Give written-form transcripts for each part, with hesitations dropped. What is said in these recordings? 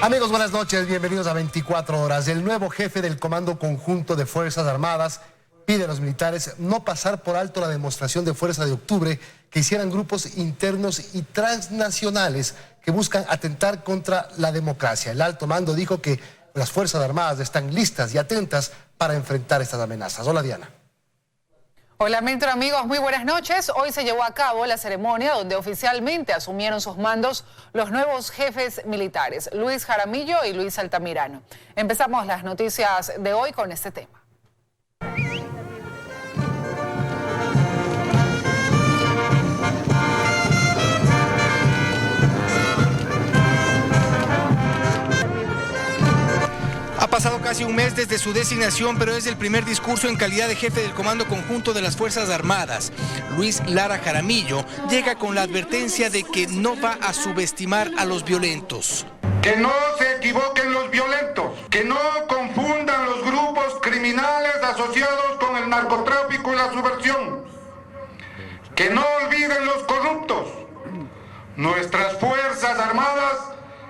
Amigos, buenas noches, bienvenidos a 24 horas. El nuevo jefe del Comando Conjunto de Fuerzas Armadas pide a los militares no pasar por alto la demostración de fuerza de octubre que hicieran grupos internos y transnacionales que buscan atentar contra la democracia. El alto mando dijo que las Fuerzas Armadas están listas y atentas para enfrentar estas amenazas. Hola, Diana. Hola, Milton, amigos, muy buenas noches. Hoy se llevó a cabo la ceremonia donde oficialmente asumieron sus mandos los nuevos jefes militares, Luis Jaramillo y Luis Altamirano. Empezamos las noticias de hoy con este tema. Ha pasado casi un mes desde su designación, pero es el primer discurso en calidad de jefe del Comando Conjunto de las Fuerzas Armadas. Luis Lara Jaramillo llega con la advertencia de que no va a subestimar a los violentos. Que no se equivoquen los violentos, que no confundan los grupos criminales asociados con el narcotráfico y la subversión, que no olviden los corruptos. Nuestras Fuerzas Armadas,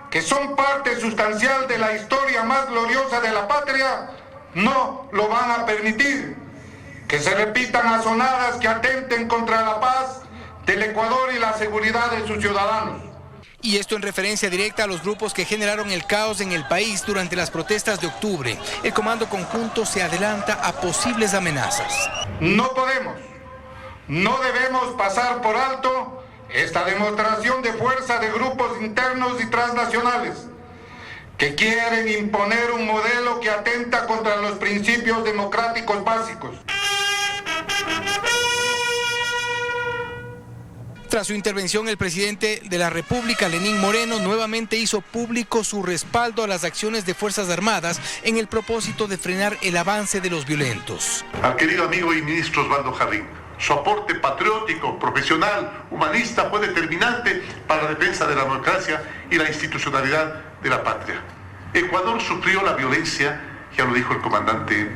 que son parte sustancial de la historia más gloriosa de la patria, no lo van a permitir. Que se repitan azonadas que atenten contra la paz del Ecuador y la seguridad de sus ciudadanos. Y esto en referencia directa a los grupos que generaron el caos en el país durante las protestas de octubre. El Comando Conjunto se adelanta a posibles amenazas. No podemos, no debemos pasar por alto esta demostración de fuerza de grupos internos y transnacionales que quieren imponer un modelo que atenta contra los principios democráticos básicos. Tras su intervención, el presidente de la República, Lenín Moreno, nuevamente hizo público su respaldo a las acciones de Fuerzas Armadas en el propósito de frenar el avance de los violentos. Al querido amigo y ministro Osvaldo Jarrín, su aporte patriótico, profesional, humanista fue determinante para la defensa de la democracia y la institucionalidad de la patria. Ecuador sufrió la violencia, ya lo dijo el comandante,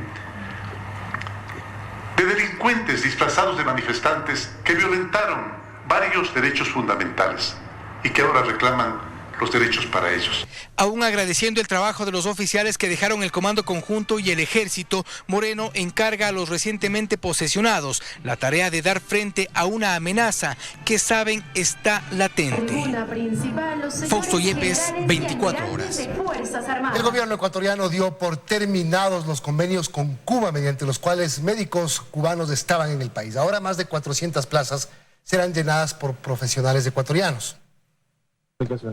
de delincuentes disfrazados de manifestantes que violentaron varios derechos fundamentales y que ahora reclaman los derechos para ellos. Aún agradeciendo el trabajo de los oficiales que dejaron el Comando Conjunto y el Ejército, Moreno encarga a los recientemente posesionados la tarea de dar frente a una amenaza que saben está latente. Fausto Yepes, 24 horas. El gobierno ecuatoriano dio por terminados los convenios con Cuba mediante los cuales médicos cubanos estaban en el país. Ahora más de 400 plazas serán llenadas por profesionales ecuatorianos.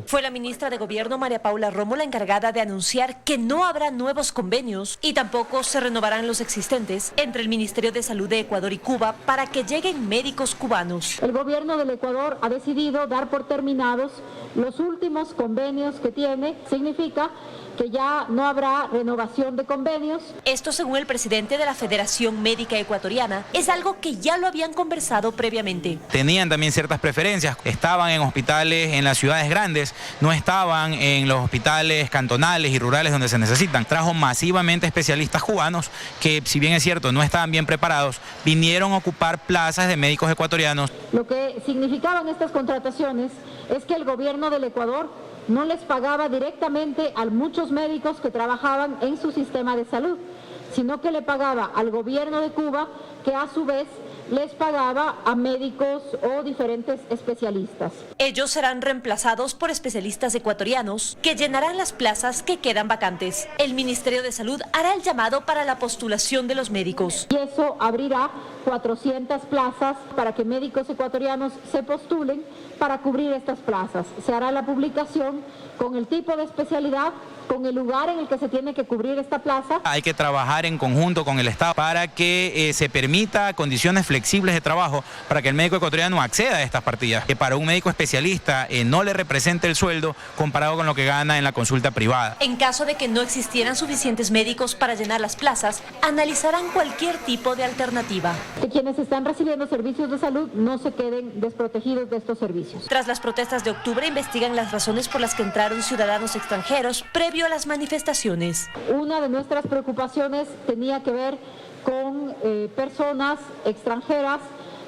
Fue la ministra de Gobierno, María Paula Romo, la encargada de anunciar que no habrá nuevos convenios y tampoco se renovarán los existentes entre el Ministerio de Salud de Ecuador y Cuba para que lleguen médicos cubanos. El gobierno del Ecuador ha decidido dar por terminados los últimos convenios que tiene. Significa que ya no habrá renovación de convenios. Esto, según el presidente de la Federación Médica Ecuatoriana, es algo que ya lo habían conversado previamente. Tenían también ciertas preferencias, estaban en hospitales en las ciudades grandes, no estaban en los hospitales cantonales y rurales donde se necesitan. Trajo masivamente especialistas cubanos que, si bien es cierto, no estaban bien preparados, vinieron a ocupar plazas de médicos ecuatorianos. Lo que significaban estas contrataciones es que el gobierno del Ecuador no les pagaba directamente a muchos médicos que trabajaban en su sistema de salud, sino que le pagaba al gobierno de Cuba, que a su vez les pagaba a médicos o diferentes especialistas. Ellos serán reemplazados por especialistas ecuatorianos que llenarán las plazas que quedan vacantes. El Ministerio de Salud hará el llamado para la postulación de los médicos. Y eso abrirá 400 plazas para que médicos ecuatorianos se postulen para cubrir estas plazas. Se hará la publicación con el tipo de especialidad, con el lugar en el que se tiene que cubrir esta plaza. Hay que trabajar en conjunto con el Estado para que se permita condiciones flexibles de trabajo para que el médico ecuatoriano acceda a estas partidas, que para un médico especialista no le represente el sueldo comparado con lo que gana en la consulta privada. En caso de que no existieran suficientes médicos para llenar las plazas, analizarán cualquier tipo de alternativa. Que quienes están recibiendo servicios de salud no se queden desprotegidos de estos servicios. Tras las protestas de octubre, investigan las razones por las que entraron ciudadanos extranjeros previo a las manifestaciones. Una de nuestras preocupaciones tenía que ver con personas extranjeras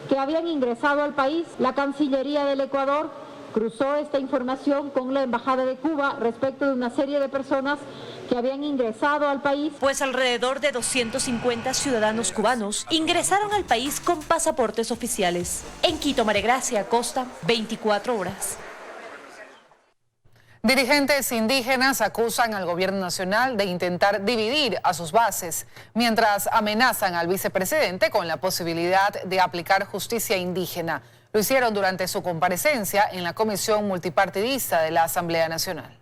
que habían ingresado al país. La Cancillería del Ecuador cruzó esta información con la Embajada de Cuba respecto de una serie de personas que habían ingresado al país. Pues alrededor de 250 ciudadanos cubanos ingresaron al país con pasaportes oficiales. En Quito, María Gracia Acosta, 24 horas. Dirigentes indígenas acusan al gobierno nacional de intentar dividir a sus bases, mientras amenazan al vicepresidente con la posibilidad de aplicar justicia indígena. Lo hicieron durante su comparecencia en la Comisión Multipartidista de la Asamblea Nacional.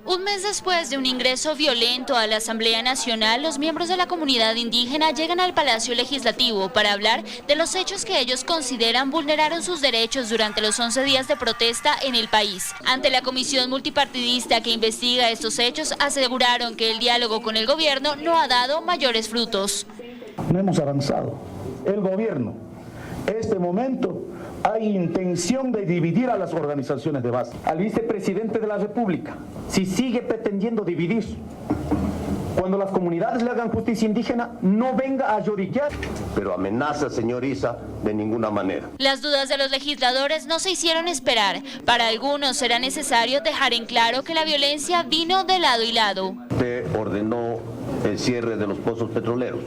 Un mes después de un ingreso violento a la Asamblea Nacional, los miembros de la comunidad indígena llegan al Palacio Legislativo para hablar de los hechos que ellos consideran vulneraron sus derechos durante los 11 días de protesta en el país. Ante la comisión multipartidista que investiga estos hechos, aseguraron que el diálogo con el gobierno no ha dado mayores frutos. No hemos avanzado. El gobierno, este momento, hay intención de dividir a las organizaciones de base. Al vicepresidente de la República, si sigue pretendiendo dividir, cuando las comunidades le hagan justicia indígena, no venga a lloriquear. Pero amenaza, señor Issa, de ninguna manera. Las dudas de los legisladores no se hicieron esperar. Para algunos será necesario dejar en claro que la violencia vino de lado y lado. Usted ordenó el cierre de los pozos petroleros.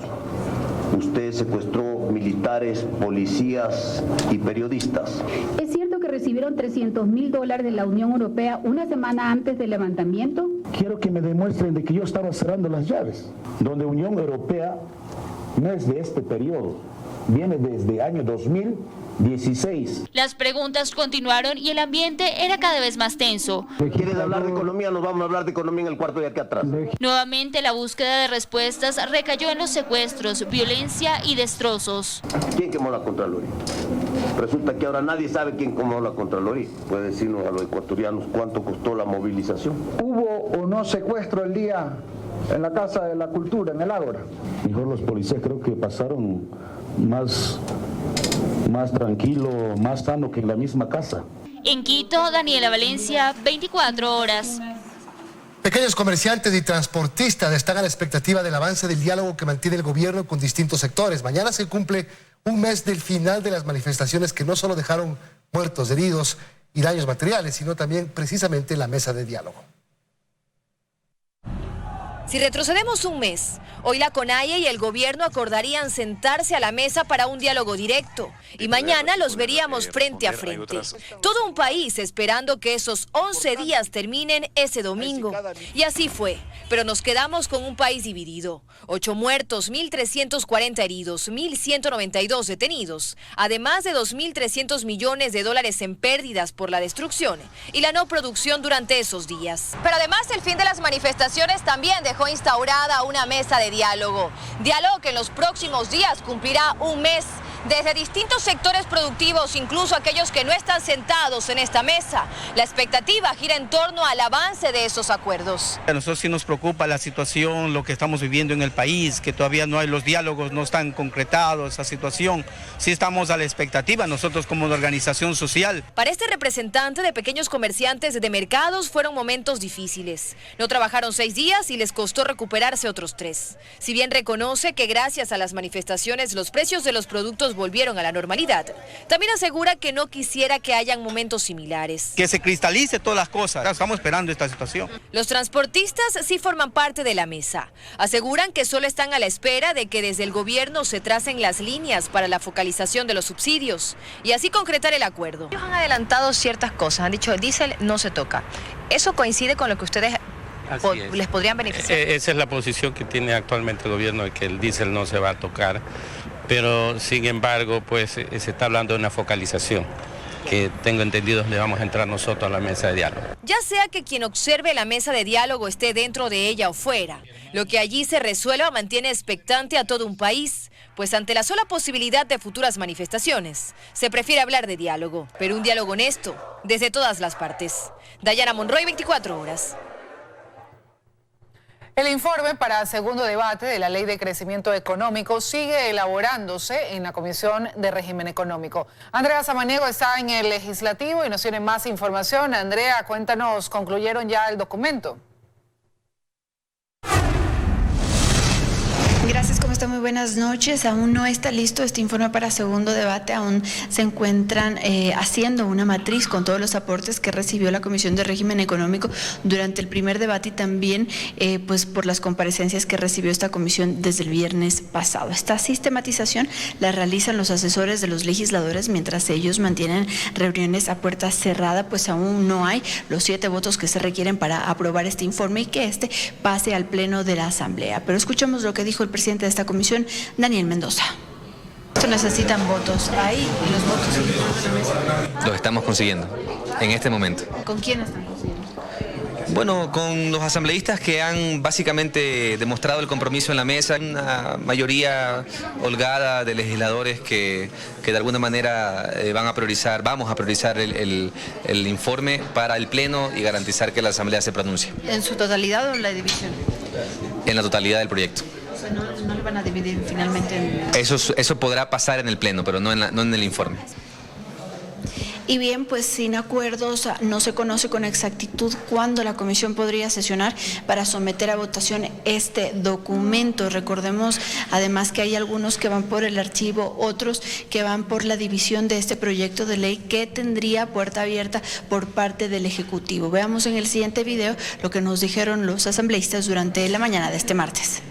Usted secuestró militares, policías y periodistas. ¿Es cierto que recibieron $300.000 de la Unión Europea una semana antes del levantamiento? Quiero que me demuestren de que yo estaba cerrando las llaves, donde Unión Europea no es de este periodo, viene desde año 2016. Las preguntas continuaron y el ambiente era cada vez más tenso. ¿Quieres hablar de economía? Nos vamos a hablar de economía en el cuarto de aquí atrás. Nuevamente la búsqueda de respuestas recayó en los secuestros, violencia y destrozos. ¿Quién quemó la Contraloría? Resulta que ahora nadie sabe quién quemó la Contraloría. ¿Puede decirnos a los ecuatorianos cuánto costó la movilización? ¿Hubo o no secuestro el día en la Casa de la Cultura, en el Ágora? Mejor los policías creo que pasaron más tranquilo, más sano que en la misma casa. En Quito, Daniela Valencia, 24 horas. Pequeños comerciantes y transportistas están a la expectativa del avance del diálogo que mantiene el gobierno con distintos sectores. Mañana se cumple un mes del final de las manifestaciones que no solo dejaron muertos, heridos y daños materiales, sino también precisamente la mesa de diálogo. Si retrocedemos un mes, hoy la CONAIE y el gobierno acordarían sentarse a la mesa para un diálogo directo y mañana los veríamos frente a frente. Todo un país esperando que esos 11 días terminen ese domingo. Y así fue, pero nos quedamos con un país dividido. 8 muertos, 1.340 heridos, 1.192 detenidos, además de $2.300 millones en pérdidas por la destrucción y la no producción durante esos días. Pero además el fin de las manifestaciones también dejó instaurada una mesa de diálogo que en los próximos días cumplirá un mes. Desde distintos sectores productivos, incluso aquellos que no están sentados en esta mesa, la expectativa gira en torno al avance de esos acuerdos. A nosotros sí nos preocupa la situación, lo que estamos viviendo en el país, que todavía no hay los diálogos, no están concretados, esa situación. Sí estamos a la expectativa, nosotros como organización social. Para este representante de pequeños comerciantes de mercados fueron momentos difíciles. No trabajaron 6 días y les costó recuperarse otros 3. Si bien reconoce que gracias a las manifestaciones los precios de los productos volvieron a la normalidad, también asegura que no quisiera que hayan momentos similares. Que se cristalice todas las cosas, estamos esperando esta situación. Los transportistas sí forman parte de la mesa. Aseguran que solo están a la espera de que desde el gobierno se tracen las líneas para la focalización de los subsidios y así concretar el acuerdo. Ellos han adelantado ciertas cosas, han dicho el diésel no se toca. ¿Eso coincide con lo que ustedes les podrían beneficiar? Esa es la posición que tiene actualmente el gobierno, de que el diésel no se va a tocar. Pero sin embargo, pues se está hablando de una focalización que tengo entendido le vamos a entrar nosotros a la mesa de diálogo. Ya sea que quien observe la mesa de diálogo esté dentro de ella o fuera, lo que allí se resuelva mantiene expectante a todo un país, pues ante la sola posibilidad de futuras manifestaciones, se prefiere hablar de diálogo, pero un diálogo honesto desde todas las partes. Dayana Monroy, 24 horas. El informe para segundo debate de la Ley de Crecimiento Económico sigue elaborándose en la Comisión de Régimen Económico. Andrea Samaniego está en el Legislativo y nos tiene más información. Andrea, cuéntanos, ¿concluyeron ya el documento? Gracias, está? Muy buenas noches. Aún no está listo este informe para segundo debate. Aún se encuentran haciendo una matriz con todos los aportes que recibió la Comisión de Régimen Económico durante el primer debate y también pues por las comparecencias que recibió esta comisión desde el viernes pasado. Esta sistematización la realizan los asesores de los legisladores mientras ellos mantienen reuniones a puerta cerrada, pues aún no hay los 7 votos que se requieren para aprobar este informe y que este pase al Pleno de la Asamblea. Pero escuchamos lo que dijo el presidente de esta comisión, Daniel Mendoza. Se necesitan votos ahí y los votos los estamos consiguiendo en este momento. ¿Con quién están consiguiendo? Bueno, con los asambleístas que han básicamente demostrado el compromiso en la mesa, una mayoría holgada de legisladores que de alguna manera vamos a priorizar el informe para el Pleno y garantizar que la Asamblea se pronuncie. ¿En su totalidad o en la división? En la totalidad del proyecto. O sea, no lo van a dividir finalmente en... Eso podrá pasar en el Pleno, pero no en el informe. Y bien, pues sin acuerdos no se conoce con exactitud cuándo la comisión podría sesionar para someter a votación este documento. Recordemos además que hay algunos que van por el archivo, otros que van por la división de este proyecto de ley que tendría puerta abierta por parte del Ejecutivo. Veamos en el siguiente video lo que nos dijeron los asambleístas durante la mañana de este martes.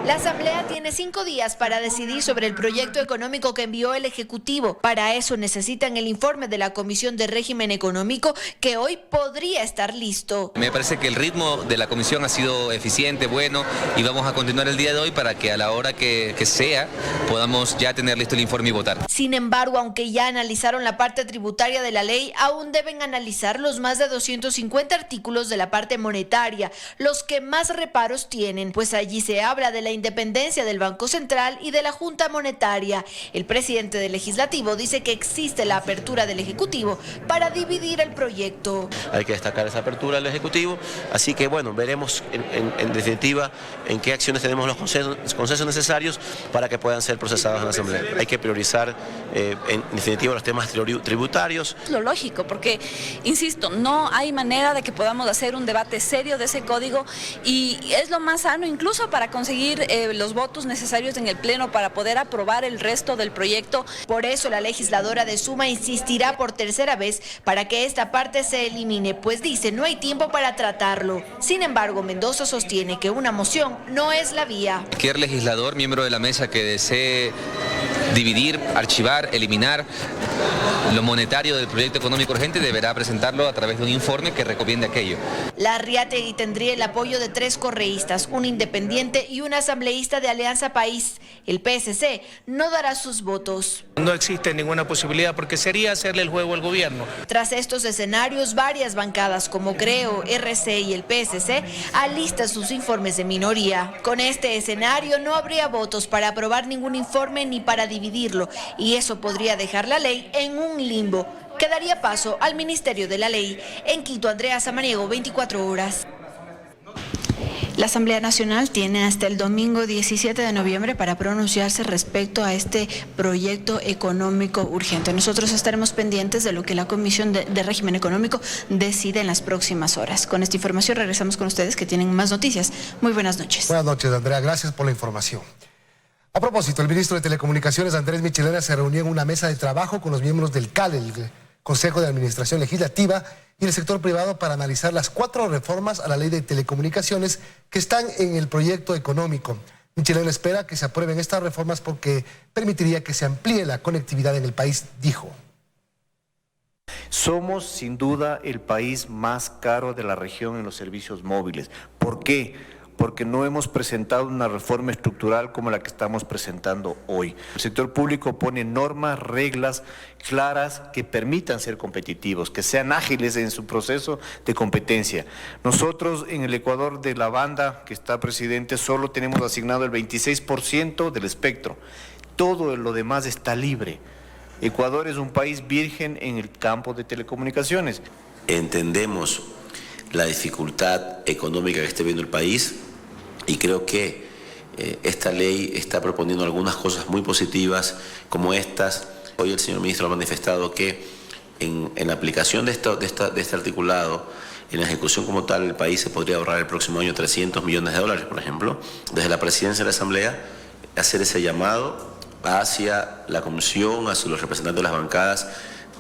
La Asamblea tiene 5 días para decidir sobre el proyecto económico que envió el Ejecutivo. Para eso necesitan el informe de la Comisión de Régimen Económico, que hoy podría estar listo. Me parece que el ritmo de la comisión ha sido eficiente, bueno, y vamos a continuar el día de hoy para que a la hora que sea podamos ya tener listo el informe y votar. Sin embargo, aunque ya analizaron la parte tributaria de la ley, aún deben analizar los más de 250 artículos de la parte monetaria, los que más reparos tienen, pues allí se habla de la independencia del Banco Central y de la Junta Monetaria. El presidente del Legislativo dice que existe la apertura del Ejecutivo para dividir el proyecto. Hay que destacar esa apertura del Ejecutivo, así que bueno, veremos en definitiva en qué acciones tenemos los consensos necesarios para que puedan ser procesados en la Asamblea. Hay que priorizar en definitiva los temas tributarios. Lo lógico, porque, insisto, no hay manera de que podamos hacer un debate serio de ese código y es lo más sano incluso para conseguir los votos necesarios en el Pleno para poder aprobar el resto del proyecto. Por eso la legisladora de Suma insistirá por tercera vez para que esta parte se elimine, pues dice no hay tiempo para tratarlo. Sin embargo, Mendoza sostiene que una moción no es la vía. Cualquier legislador, miembro de la mesa que desee dividir, archivar, eliminar lo monetario del proyecto económico urgente deberá presentarlo a través de un informe que recomiende aquello. Larriategui tendría el apoyo de 3 correístas, un independiente y un asambleísta de Alianza País. El PSC no dará sus votos. No existe ninguna posibilidad porque sería hacerle el juego al gobierno. Tras estos escenarios, varias bancadas como Creo, RC y el PSC alistan sus informes de minoría. Con este escenario no habría votos para aprobar ningún informe ni para dividirlo y eso podría dejar la ley en un limbo que daría paso al Ministerio de la Ley. En Quito, Andrea Samaniego, 24 horas. La Asamblea Nacional tiene hasta el domingo 17 de noviembre para pronunciarse respecto a este proyecto económico urgente. Nosotros estaremos pendientes de lo que la Comisión de Régimen Económico decide en las próximas horas. Con esta información regresamos con ustedes que tienen más noticias. Muy buenas noches. Buenas noches, Andrea. Gracias por la información. A propósito, el ministro de Telecomunicaciones, Andrés Michelena, se reunió en una mesa de trabajo con los miembros del CAL, el Consejo de Administración Legislativa, y el sector privado para analizar las 4 reformas a la ley de telecomunicaciones que están en el proyecto económico. Michelena espera que se aprueben estas reformas porque permitiría que se amplíe la conectividad en el país, dijo. Somos sin duda el país más caro de la región en los servicios móviles. ¿Por qué? Porque no hemos presentado una reforma estructural como la que estamos presentando hoy. El sector público pone normas, reglas claras que permitan ser competitivos, que sean ágiles en su proceso de competencia. Nosotros en el Ecuador de la banda que está presidente solo tenemos asignado el 26% del espectro. Todo lo demás está libre. Ecuador es un país virgen en el campo de telecomunicaciones. Entendemos la dificultad económica que está viviendo el país. Y creo que esta ley está proponiendo algunas cosas muy positivas como estas. Hoy el señor ministro ha manifestado que en la aplicación de este articulado En la ejecución como tal, el país se podría ahorrar el próximo año 300 millones de dólares, por ejemplo. Desde la presidencia de la Asamblea, hacer ese llamado hacia la Comisión, hacia los representantes de las bancadas,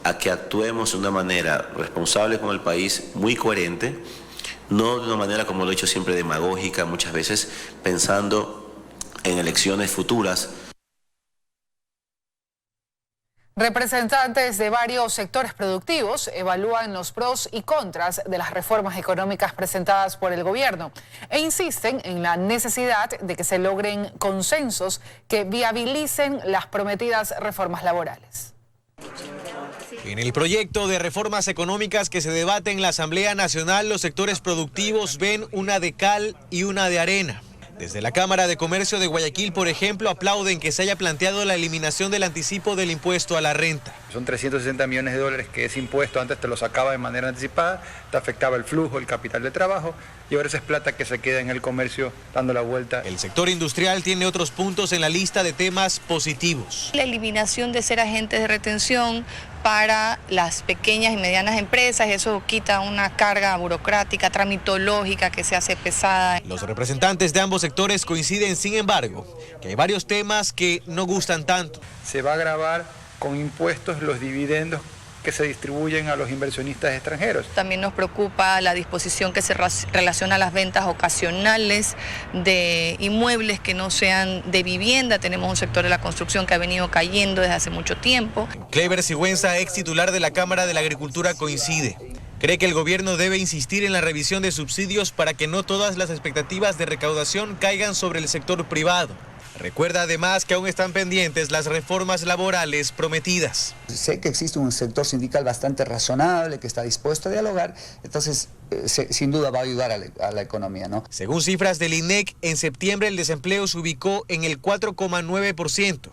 a que actuemos de una manera responsable con el país, muy coherente, no de una manera, como lo he dicho siempre, demagógica, muchas veces pensando en elecciones futuras. Representantes de varios sectores productivos evalúan los pros y contras de las reformas económicas presentadas por el gobierno e insisten en la necesidad de que se logren consensos que viabilicen las prometidas reformas laborales. En el proyecto de reformas económicas que se debate en la Asamblea Nacional, los sectores productivos ven una de cal y una de arena. Desde la Cámara de Comercio de Guayaquil, por ejemplo, aplauden que se haya planteado la eliminación del anticipo del impuesto a la renta. Son 360 millones de dólares que ese impuesto antes te lo sacaba de manera anticipada, te afectaba el flujo, el capital de trabajo, y ahora esa es plata que se queda en el comercio dando la vuelta. El sector industrial tiene otros puntos en la lista de temas positivos. La eliminación de ser agentes de retención para las pequeñas y medianas empresas, eso quita una carga burocrática, tramitológica que se hace pesada. Los representantes de ambos sectores coinciden, sin embargo, que hay varios temas que no gustan tanto. Se va a gravar con impuestos los dividendos que se distribuyen a los inversionistas extranjeros. También nos preocupa la disposición que se relaciona a las ventas ocasionales de inmuebles que no sean de vivienda. Tenemos un sector de la construcción que ha venido cayendo desde hace mucho tiempo. Clever Sigüenza, ex titular de la Cámara de la Agricultura, coincide. Cree que el gobierno debe insistir en la revisión de subsidios para que no todas las expectativas de recaudación caigan sobre el sector privado. Recuerda además que aún están pendientes las reformas laborales prometidas. Sé que existe un sector sindical bastante razonable que está dispuesto a dialogar, entonces sin duda va a ayudar a la economía, ¿no? Según cifras del INEC, en septiembre el desempleo se ubicó en el 4,9%.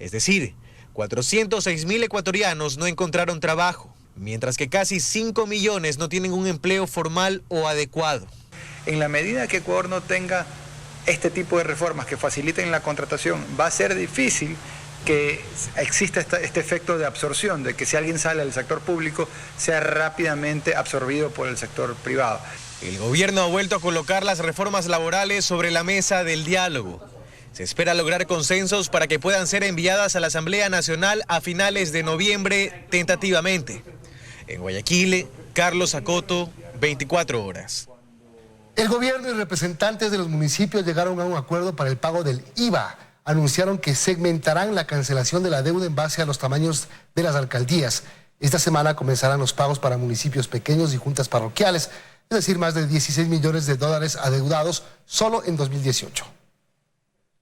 Es decir, 406.000 ecuatorianos no encontraron trabajo, mientras que casi 5 millones no tienen un empleo formal o adecuado. En la medida que Ecuador no tenga este tipo de reformas que faciliten la contratación, va a ser difícil que exista este efecto de absorción, de que si alguien sale del sector público sea rápidamente absorbido por el sector privado. El gobierno ha vuelto a colocar las reformas laborales sobre la mesa del diálogo. Se espera lograr consensos para que puedan ser enviadas a la Asamblea Nacional a finales de noviembre, tentativamente. En Guayaquil, Carlos Acoto, 24 horas. El gobierno y representantes de los municipios llegaron a un acuerdo para el pago del IVA. Anunciaron que segmentarán la cancelación de la deuda en base a los tamaños de las alcaldías. Esta semana comenzarán los pagos para municipios pequeños y juntas parroquiales, es decir, más de 16 millones de dólares adeudados solo en 2018.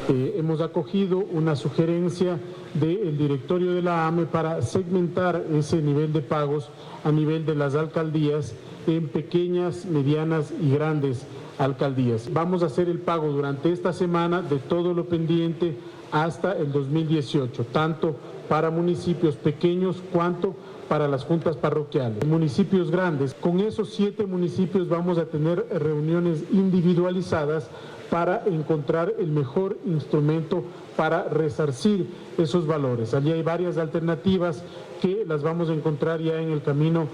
Hemos acogido una sugerencia del directorio de la AME para segmentar ese nivel de pagos a nivel de las alcaldías en pequeñas, medianas y grandes alcaldías. Vamos a hacer el pago durante esta semana de todo lo pendiente hasta el 2018, tanto para municipios pequeños cuanto para las juntas parroquiales. Municipios grandes, con esos 7 municipios vamos a tener reuniones individualizadas para encontrar el mejor instrumento para resarcir esos valores. Allí hay varias alternativas que las vamos a encontrar ya en el camino.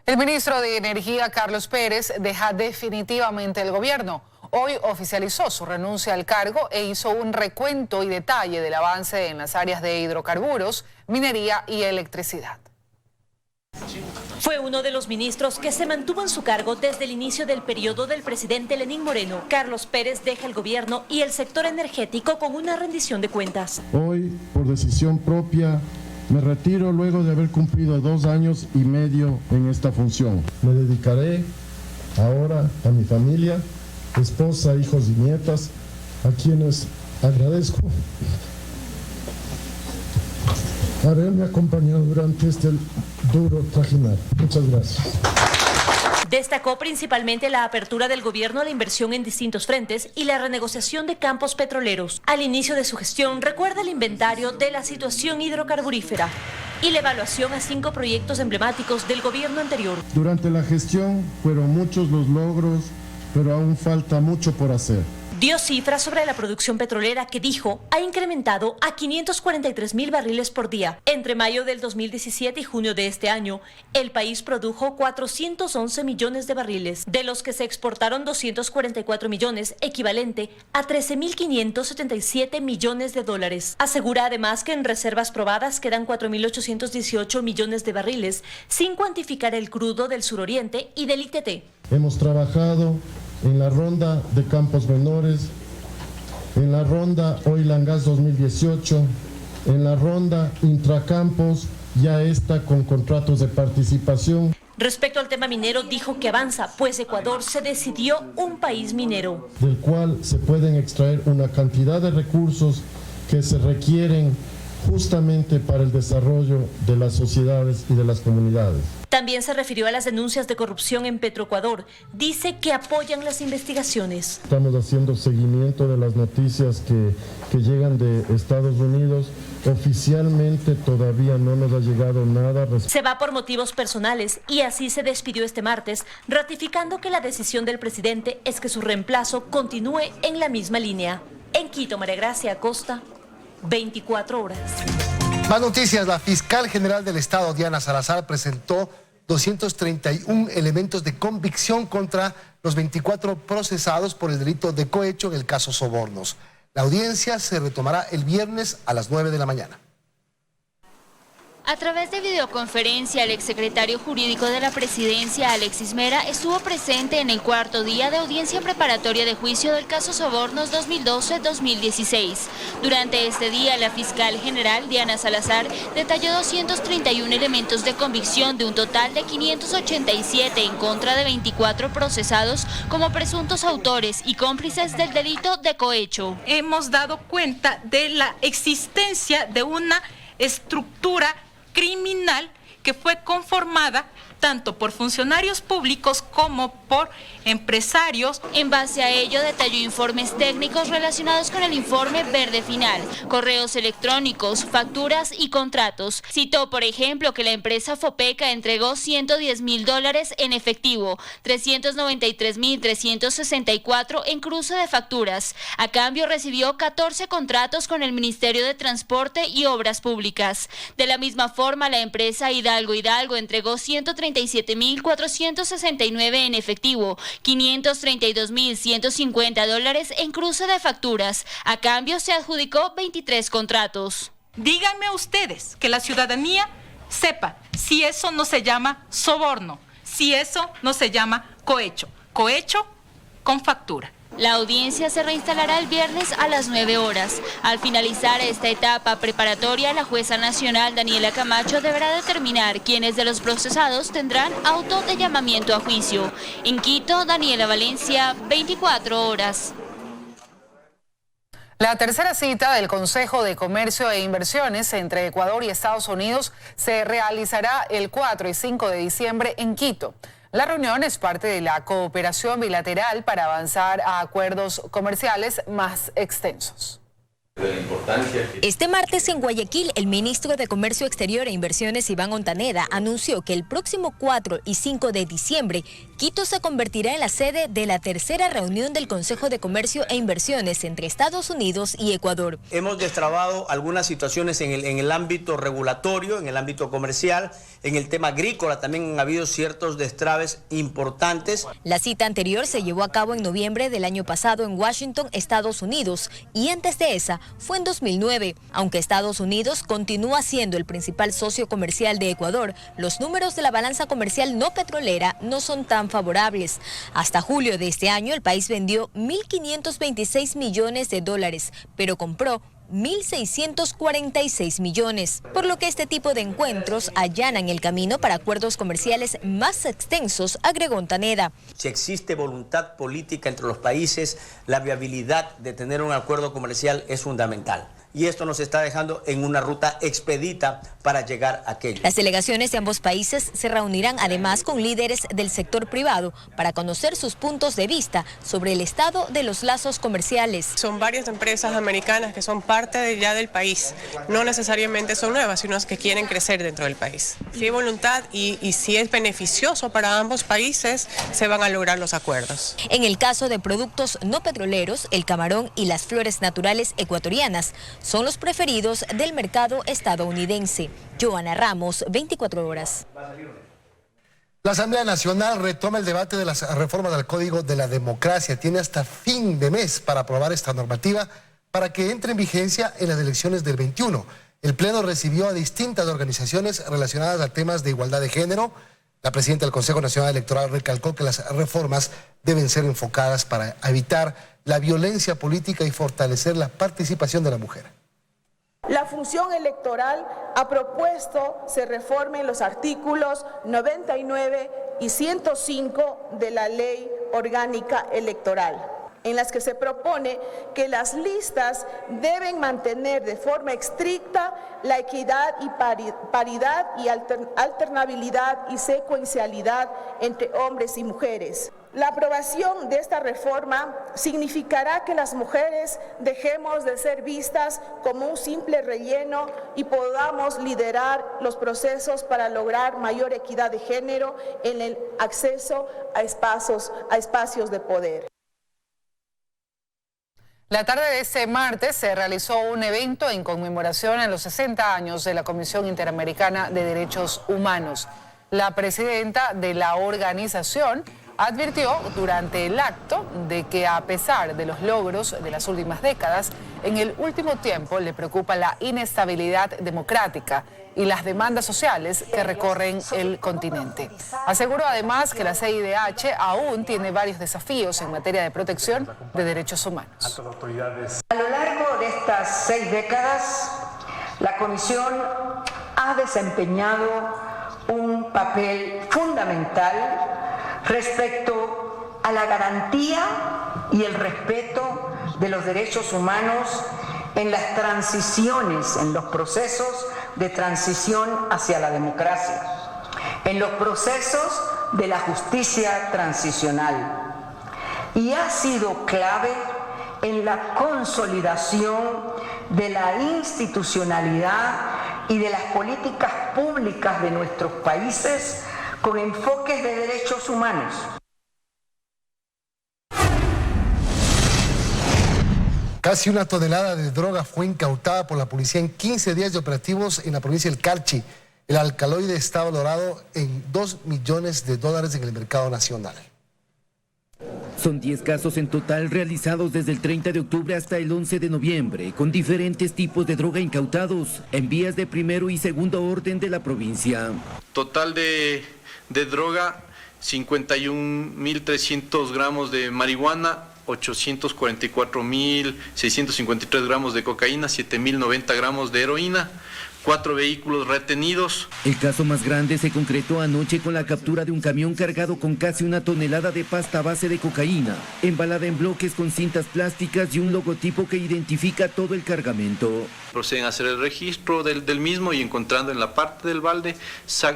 El ministro de Energía, Carlos Pérez, deja definitivamente el gobierno. Hoy oficializó su renuncia al cargo e hizo un recuento y detalle del avance en las áreas de hidrocarburos, minería y electricidad. Fue uno de los ministros que se mantuvo en su cargo desde el inicio del periodo del presidente Lenín Moreno. Carlos Pérez deja el gobierno y el sector energético con una rendición de cuentas. Hoy, por decisión propia, me retiro luego de haber cumplido 2 años y medio en esta función. Me dedicaré ahora a mi familia, esposa, hijos y nietas, a quienes agradezco haberme acompañado durante este duro trajinar. Muchas gracias. Destacó principalmente la apertura del gobierno a la inversión en distintos frentes y la renegociación de campos petroleros. Al inicio de su gestión, recuerda el inventario de la situación hidrocarburífera y la evaluación a 5 proyectos emblemáticos del gobierno anterior. Durante la gestión fueron muchos los logros, pero aún falta mucho por hacer. dio cifras sobre la producción petrolera que dijo ha incrementado a 543.000 barriles por día. Entre mayo del 2017 y junio de este año, el país produjo 411 millones de barriles, de los que se exportaron 244 millones, equivalente a 13.577 millones de dólares. Asegura además que en reservas probadas quedan 4.818 millones de barriles, sin cuantificar el crudo del suroriente y del ITT. Hemos trabajado en la ronda de campos menores, en la ronda Oil and Gas 2018, en la ronda intracampos, ya está con contratos de participación. Respecto al tema minero, dijo que avanza, pues Ecuador se decidió un país minero, del cual se pueden extraer una cantidad de recursos que se requieren justamente para el desarrollo de las sociedades y de las comunidades. También se refirió a las denuncias de corrupción en Petroecuador. Dice que apoyan las investigaciones. Estamos haciendo seguimiento de las noticias que llegan de Estados Unidos. Oficialmente todavía no nos ha llegado nada. Se va por motivos personales y así se despidió este martes, ratificando que la decisión del presidente es que su reemplazo continúe en la misma línea. En Quito, María Gracia Acosta, 24 horas. Más noticias. La fiscal general del Estado, Diana Salazar, presentó 231 elementos de convicción contra los 24 procesados por el delito de cohecho en el caso Sobornos. La audiencia se retomará el viernes a las 9 de la mañana. A través de videoconferencia, el exsecretario jurídico de la presidencia, Alexis Mera, estuvo presente en el cuarto día de audiencia preparatoria de juicio del caso Sobornos 2012-2016. Durante este día, la fiscal general, Diana Salazar, detalló 231 elementos de convicción de un total de 587 en contra de 24 procesados como presuntos autores y cómplices del delito de cohecho. Hemos dado cuenta de la existencia de una estructura criminal que fue conformada tanto por funcionarios públicos como por empresarios. En base a ello, detalló informes técnicos relacionados con el informe verde final, correos electrónicos, facturas y contratos. Citó, por ejemplo, que la empresa Fopeca entregó $110.000 en efectivo, 393.364 en cruce de facturas. A cambio, recibió 14 contratos con el Ministerio de Transporte y Obras Públicas. De la misma forma, la empresa Hidalgo entregó 137.469 en efectivo, $532.150 en cruce de facturas. A cambio, se adjudicó 23 contratos. Díganme ustedes que la ciudadanía sepa si eso no se llama soborno, si eso no se llama cohecho. Cohecho con factura. La audiencia se reinstalará el viernes a las 9 horas. Al finalizar esta etapa preparatoria, la jueza nacional Daniela Camacho deberá determinar quiénes de los procesados tendrán auto de llamamiento a juicio. En Quito, Daniela Valencia, 24 horas. La tercera cita del Consejo de Comercio e Inversiones entre Ecuador y Estados Unidos se realizará el 4 y 5 de diciembre en Quito. La reunión es parte de la cooperación bilateral para avanzar a acuerdos comerciales más extensos. Este martes en Guayaquil, el ministro de Comercio Exterior e Inversiones, Iván Ontaneda, anunció que el próximo 4 y 5 de diciembre, Quito se convertirá en la sede de la tercera reunión del Consejo de Comercio e Inversiones entre Estados Unidos y Ecuador. Hemos destrabado algunas situaciones en el ámbito regulatorio, en el ámbito comercial, en el tema agrícola también han habido ciertos destraves importantes. La cita anterior se llevó a cabo en noviembre del año pasado en Washington, Estados Unidos, y antes de esa fue en 2009. Aunque Estados Unidos continúa siendo el principal socio comercial de Ecuador, los números de la balanza comercial no petrolera no son tan favorables. Hasta julio de este año, el país vendió $1.526 millones, pero compró 1.646 millones, por lo que este tipo de encuentros allanan el camino para acuerdos comerciales más extensos, agregó Ontaneda. Si existe voluntad política entre los países, la viabilidad de tener un acuerdo comercial es fundamental. y esto nos está dejando en una ruta expedita para llegar a aquello. Las delegaciones de ambos países se reunirán además con líderes del sector privado para conocer sus puntos de vista sobre el estado de los lazos comerciales. Son varias empresas americanas que son parte ya del país, no necesariamente son nuevas, sino que quieren crecer dentro del país. Si hay voluntad y si es beneficioso para ambos países, se van a lograr los acuerdos. En el caso de productos no petroleros, el camarón y las flores naturales ecuatorianas son los preferidos del mercado estadounidense. Joana Ramos, 24 horas. La Asamblea Nacional retoma el debate de las reformas al Código de la Democracia. Tiene hasta fin de mes para aprobar esta normativa para que entre en vigencia en las elecciones del 21. El Pleno recibió a distintas organizaciones relacionadas a temas de igualdad de género. La presidenta del Consejo Nacional Electoral recalcó que las reformas deben ser enfocadas para evitar la violencia política y fortalecer la participación de la mujer. La función electoral ha propuesto se reformen los artículos 99 y 105 de la Ley Orgánica Electoral, en las que se propone que las listas deben mantener de forma estricta la equidad y paridad y alternabilidad y secuencialidad entre hombres y mujeres. La aprobación de esta reforma significará que las mujeres dejemos de ser vistas como un simple relleno y podamos liderar los procesos para lograr mayor equidad de género en el acceso a espacios de poder. La tarde de este martes se realizó un evento en conmemoración a los 60 años de la Comisión Interamericana de Derechos Humanos. La presidenta de la organización advirtió durante el acto de que a pesar de los logros de las últimas décadas, en el último tiempo le preocupa la inestabilidad democrática y las demandas sociales que recorren el continente. Aseguró además que la CIDH aún tiene varios desafíos en materia de protección de derechos humanos. A lo largo de estas 6 décadas, la Comisión ha desempeñado un papel fundamental respecto a la garantía y el respeto de los derechos humanos en las transiciones, en los procesos de transición hacia la democracia, en los procesos de la justicia transicional. Y ha sido clave en la consolidación de la institucionalidad y de las políticas públicas de nuestros países con enfoques de derechos humanos. Casi una tonelada de droga fue incautada por la policía en 15 días de operativos en la provincia del Carchi. El alcaloide está valorado en $2 millones en el mercado nacional. Son 10 casos en total realizados desde el 30 de octubre hasta el 11 de noviembre, con diferentes tipos de droga incautados en vías de primero y segundo orden de la provincia. Total de droga, 51.300 gramos de marihuana, 844.653 gramos de cocaína, 7.090 gramos de heroína, 4 vehículos retenidos. El caso más grande se concretó anoche con la captura de un camión cargado con casi una tonelada de pasta a base de cocaína, embalada en bloques con cintas plásticas y un logotipo que identifica todo el cargamento. Proceden a hacer el registro del mismo y encontrando en la parte del balde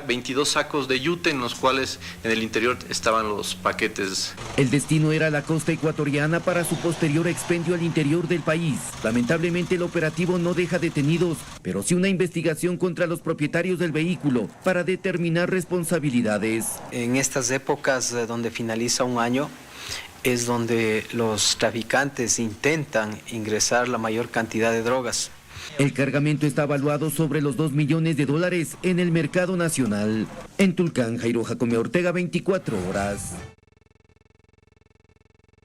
22 sacos de yute en los cuales en el interior estaban los paquetes. El destino era la costa ecuatoriana para su posterior expendio al interior del país. Lamentablemente el operativo no deja detenidos, pero sí una investigación contra los propietarios del vehículo para determinar responsabilidades. En estas épocas donde finaliza un año es donde los traficantes intentan ingresar la mayor cantidad de drogas. El cargamento está evaluado sobre los $2 millones en el mercado nacional. En Tulcán, Jairo Jacome Ortega, 24 horas.